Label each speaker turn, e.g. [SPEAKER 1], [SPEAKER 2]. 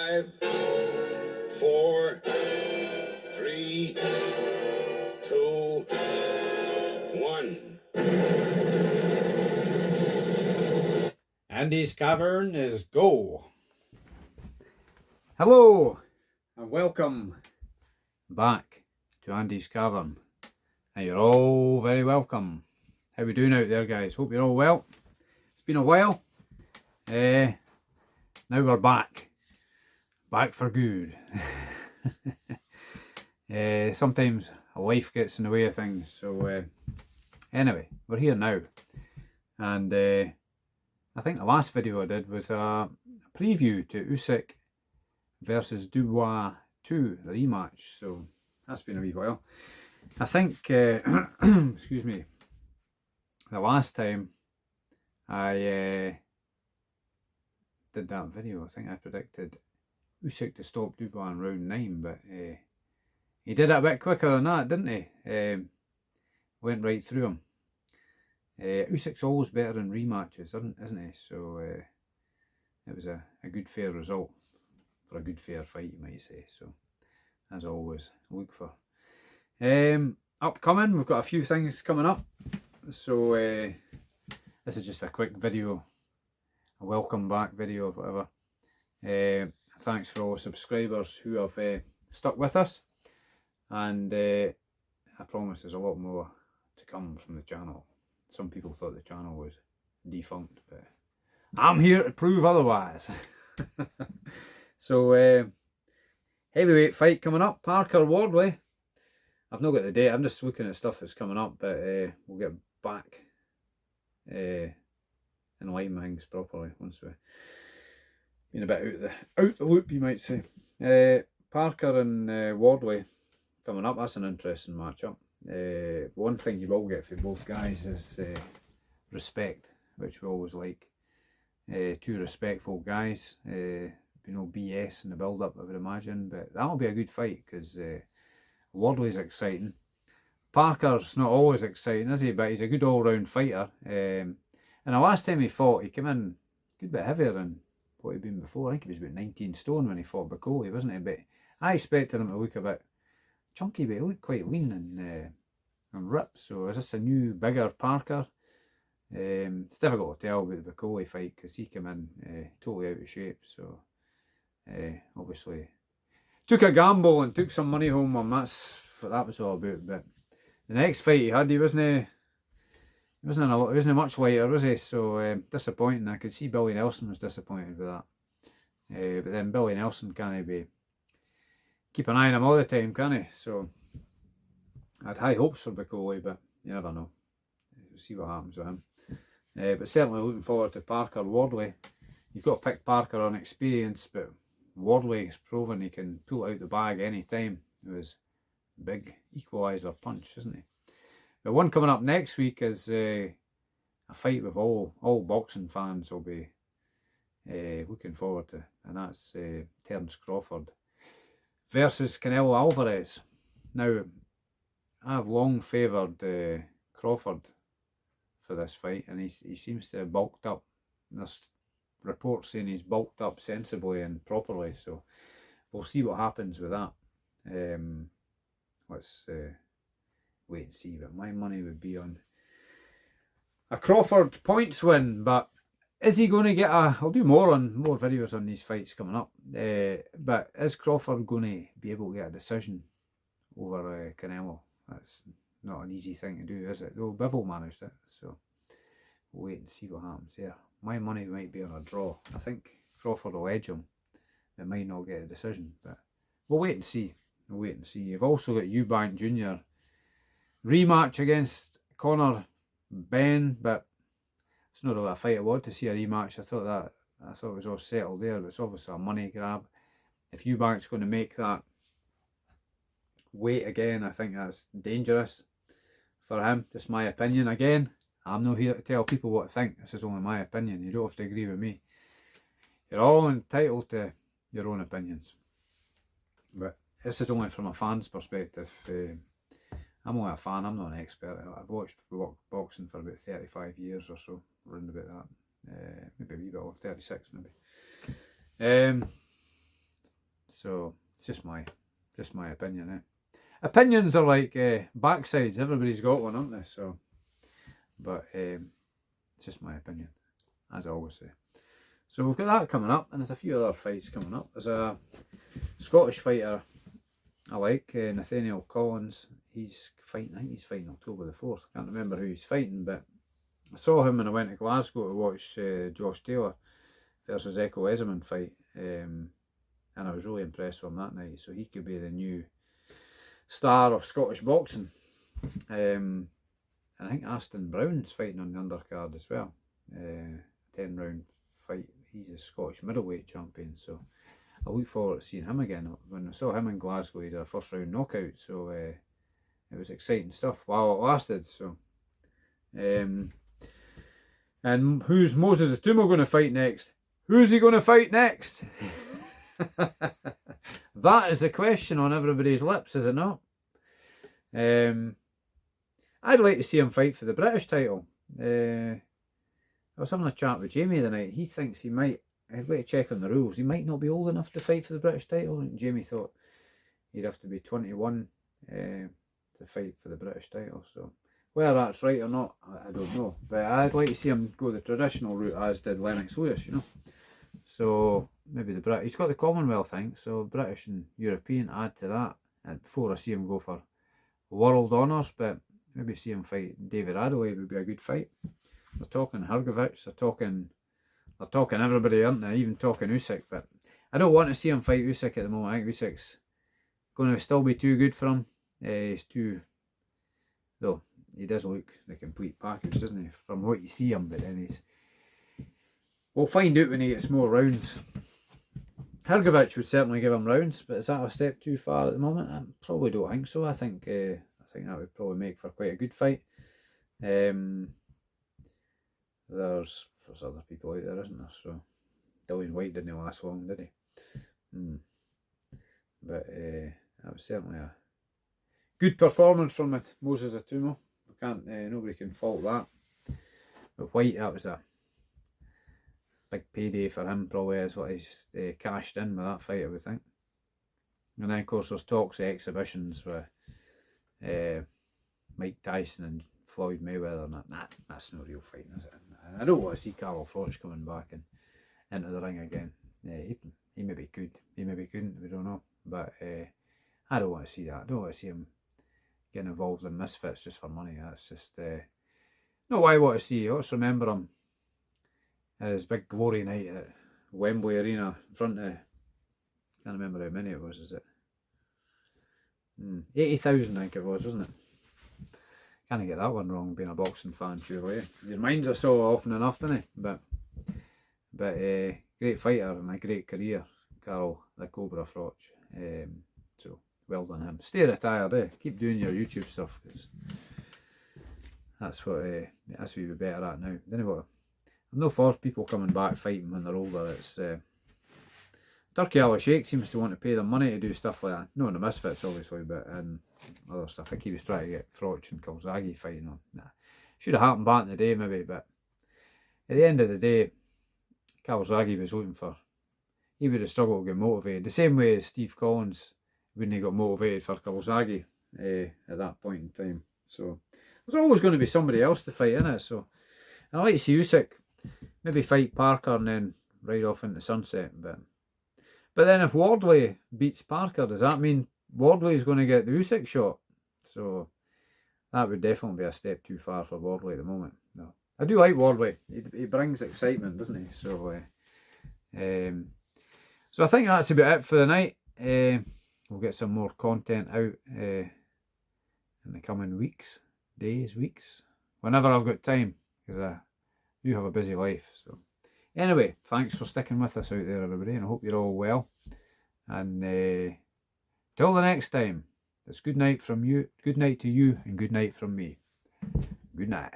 [SPEAKER 1] 5, 4, 3, 2, 1.
[SPEAKER 2] Andy's Cavern is go. Hello and welcome back to Andy's Cavern. And you're all very welcome. How we doing out there, guys? Hope you're all well. It's been a while. Now we're back for good. Sometimes life gets in the way of things, so anyway, we're here now. And I think the last video I did was a preview to Usyk versus Dubois 2, the rematch, so that's been a wee while. I think, excuse me, the last time I did that video, I think I predicted Usyk to stop Dubois in round 9, but he did it a bit quicker than that, didn't he? Went right through him. Usyk's always better in rematches, isn't he? So it was a good fair result for a good fair fight, you might say. So as always, look for. Upcoming, we've got a few things coming up. So this is just a quick video, a welcome back video, whatever. Thanks for all the subscribers who have stuck with us, and I promise there's a lot more to come from the channel. Some people thought the channel was defunct, but I'm here to prove otherwise. So heavyweight fight coming up, Parker Wardley. I've not got the date, I'm just looking at stuff that's coming up, but we'll get back in line with things properly once we've been a bit out the loop, you might say. Parker and Wardley coming up, that's an interesting matchup. One thing you will get from both guys is respect, which we always like. Two respectful guys. Be no BS in the build up, I would imagine, but that'll be a good fight because Wardley's exciting. Parker's not always exciting, is he? But he's a good all-round fighter. And the last time he fought, he came in a good bit heavier than what he'd been before. I think he was about 19 stone when he fought Bacoli, wasn't he? But I expected him to look a bit chunky, but he looked quite lean and ripped. So is this a new, bigger Parker? It's difficult to tell about the Bacoli fight because he came in totally out of shape. So obviously took a gamble and took some money home, and that's what that was all about. But the next fight he had, he wasn't much lighter, was he? So disappointing. I could see Billy Nelson was disappointed with that. But then Billy Nelson can't keep an eye on him all the time, can he? So I had high hopes for Bacoli, but you never know. We'll see what happens with him. But certainly looking forward to Parker Wardley. You've got to pick Parker on experience, but Wardley's proven he can pull it out the bag any time. It was a big equaliser punch, isn't he? The one coming up next week is a fight with all boxing fans will be looking forward to, and that's Terence Crawford versus Canelo Alvarez. Now, I've long favoured Crawford for this fight, and he seems to have bulked up. There's reports saying he's bulked up sensibly and properly, so we'll see what happens with that. Let's wait and see, but my money would be on a Crawford points win. But is he going to get I'll do more videos on these fights coming up, but is Crawford going to be able to get a decision over Canelo? That's not an easy thing to do, is it? Though Bivol managed it, so we'll wait and see what happens there. My money might be on a draw. I think Crawford will edge him. They might not get a decision, but we'll wait and see. You've also got Eubank Jr. rematch against Conor Ben, but it's not really a fight I want to see a rematch. I thought it was all settled there, but it's obviously a money grab. If Eubank's going to make that weight again, I think that's dangerous for him. Just my opinion. Again, I'm not here to tell people what to think. This is only my opinion. You don't have to agree with me. You're all entitled to your own opinions. But this is only from a fan's perspective. I'm only a fan, I'm not an expert. I've watched boxing for about 35 years or so, around about that. Maybe a wee bit over 36 maybe. So it's just my opinion. Opinions are like backsides. Everybody's got one, aren't they? So, but it's just my opinion, as I always say. So we've got that coming up, and there's a few other fights coming up. There's a Scottish fighter I like, Nathaniel Collins. He's fighting, I think he's fighting October the 4th. I can't remember who he's fighting, but I saw him when I went to Glasgow to watch Josh Taylor versus Echo Ezeman fight. And I was really impressed with him that night. So he could be the new star of Scottish boxing. And I think Aston Brown's fighting on the undercard as well. 10-round fight. He's a Scottish middleweight champion. So I look forward to seeing him again. When I saw him in Glasgow, he did a first round knockout. So it was exciting stuff while it lasted. So, and who's Moses Atumo going to fight next? Who's he going to fight next? That is a question on everybody's lips, is it not? I'd like to see him fight for the British title. I was having a chat with Jamie the night. He thinks he might. I'd like to check on the rules. He might not be old enough to fight for the British title. And Jamie thought he'd have to be 21 to fight for the British title. So whether that's right or not, I don't know. But I'd like to see him go the traditional route, as did Lennox Lewis, you know. So maybe the British. He's got the Commonwealth thing, so British and European add to that. And before I see him go for world honours, but maybe see him fight David Adelaide would be a good fight. They're talking Hrgovic, they're talking everybody, aren't they? Even talking Usyk, but I don't want to see him fight Usyk at the moment. I think Usyk's going to still be too good for him. He's too, though he does look the complete package, doesn't he? From what you see him, but then we'll find out when he gets more rounds. Hrgovic would certainly give him rounds, but is that a step too far at the moment? I probably don't think so. I think that would probably make for quite a good fight. There's other people out there, isn't there? So Dillian White didn't last long, did he? But that was certainly a good performance from it. Moses Atumo. Nobody can fault that. But White, that was a big payday for him. Probably is what he's cashed in with that fight, I would think. And then of course there's talks of exhibitions with Mike Tyson and Floyd Mayweather, and that's no real fighting, is it? I don't want to see Carl Froch coming back into the ring again. He maybe could, he maybe couldn't, we don't know. But I don't want to see that. I don't want to see him getting involved in misfits just for money. That's just not what I want to see. Let's remember him at his big glory night at Wembley Arena in front of, I can't remember how many it was, is it? 80,000 I think it was, wasn't it? Can't get that one wrong, being a boxing fan, surely. Your minds are so often enough, don't they? But great fighter and a great career, Carl the Cobra Froch. So well done him. Stay retired, Keep doing your YouTube stuff, because that's what you'll be better at now. I'm no for people coming back fighting when they're older. It's Turkey Ali Sheikh seems to want to pay them money to do stuff like that. No, in the misfits obviously, but other stuff. I think he was trying to get Froch and Calzaghe fighting on. Should have happened back in the day maybe, but at the end of the day, Calzaghe was looking for, he would have struggled to get motivated. The same way as Steve Collins when he got motivated for Calzaghe at that point in time. So there's always going to be somebody else to fight, innit? So I like to see Usyk maybe fight Parker and then ride off into sunset. But then if Wardley beats Parker, does that mean Wardley's going to get the Usyk shot? So that would definitely be a step too far for Wardley at the moment. No, I do like Wardley. He brings excitement, doesn't he? So I think that's about it for the night. We'll get some more content out in the coming weeks, days, weeks, whenever I've got time, because I do have a busy life. So anyway, thanks for sticking with us out there, everybody, and I hope you're all well. And till the next time, it's good night from you, good night to you, and good night from me. Good night.